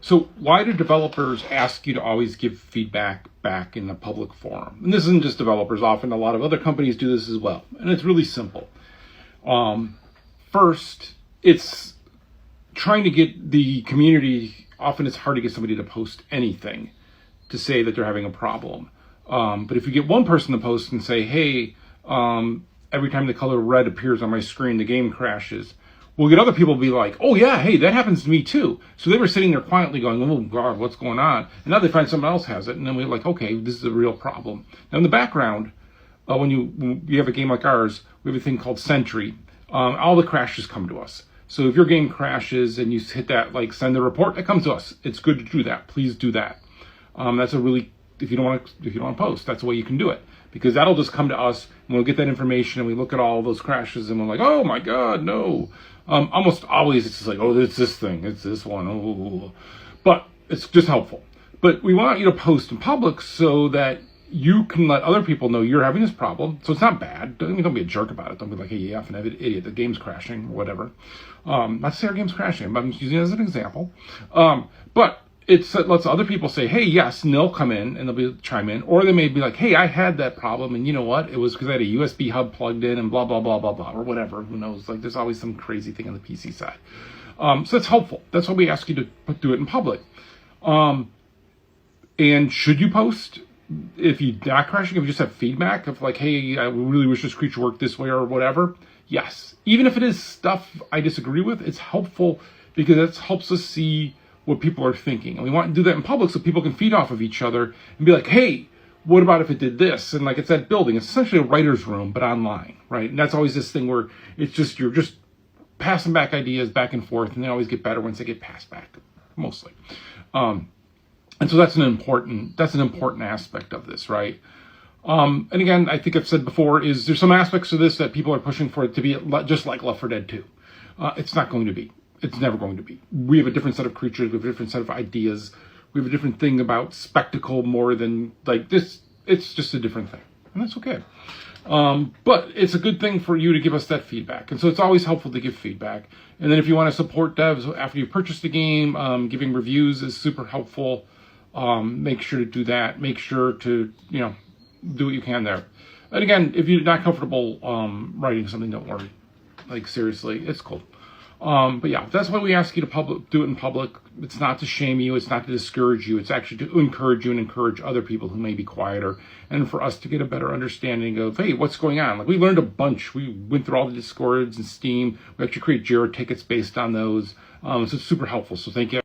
So why do developers ask you to always give feedback back in the public forum? And this isn't just developers. Often a lot of other companies do this as well. And it's really simple. First, it's trying to get the community. Often it's hard to get somebody to post anything to say that they're having a problem. But if you get one person to post and say, hey, every time the color red appears on my screen, the game crashes, we'll get other people to be like, oh yeah, hey, that happens to me too. So they were sitting there quietly going, oh God, what's going on? And now they find someone else has it. And then we're like, okay, this is a real problem. Now in the background, when you have a game like ours, we have a thing called Sentry. All the crashes come to us. So if your game crashes and you hit that, like send a report, it comes to us. It's good to do that. Please do that. That's a really, if you don't want to post, that's the way you can do it. Because that'll just come to us and we'll get that information and we look at all those crashes and we're like, oh my God, no. Almost always it's just like, oh, it's this thing, it's this one, oh. But it's just helpful. But we want you to post in public so that you can let other people know you're having this problem. So it's not bad. Don't be a jerk about it. Don't be like, hey, you effing idiot, the game's crashing, or whatever. Not to say our game's crashing, but I'm just using it as an example. But it lets other people say, hey, yes, and they'll come in and they'll chime in. Or they may be like, hey, I had that problem, and you know what? It was because I had a USB hub plugged in and blah, blah, blah, blah, blah, or whatever. Who knows? Like, there's always some crazy thing on the PC side. So it's helpful. That's why we ask you to do it in public. And should you post if you're not crashing, if you just have feedback of like, hey, I really wish this creature worked this way or whatever? Yes. Even if it is stuff I disagree with, it's helpful because it helps us see what people are thinking. And we want to do that in public so people can feed off of each other and be like, hey, what about if it did this? And like, it's that building. It's essentially a writer's room, but online, right? And that's always this thing where it's just, you're just passing back ideas back and forth, and they always get better once they get passed back, mostly. And so that's an important aspect of this, right? And again, I think I've said before, is there's some aspects of this that people are pushing for it to be just like Left 4 Dead 2. It's not going to be. It's never going to be. We have a different set of creatures. We have a different set of ideas. We have a different thing about spectacle more than like this. It's just a different thing. And that's okay. But it's a good thing for you to give us that feedback. And so it's always helpful to give feedback. And then if you want to support devs after you've purchased the game, giving reviews is super helpful. Make sure to do that. Make sure to, do what you can there. And again, if you're not comfortable writing something, don't worry. Like, seriously, it's cool. But yeah, that's why we ask you to do it in public. It's not to shame you. It's not to discourage you. It's actually to encourage you and encourage other people who may be quieter. And for us to get a better understanding of, hey, what's going on? Like, we learned a bunch. We went through all the Discords and Steam. We actually create Jira tickets based on those. So it's super helpful. So thank you.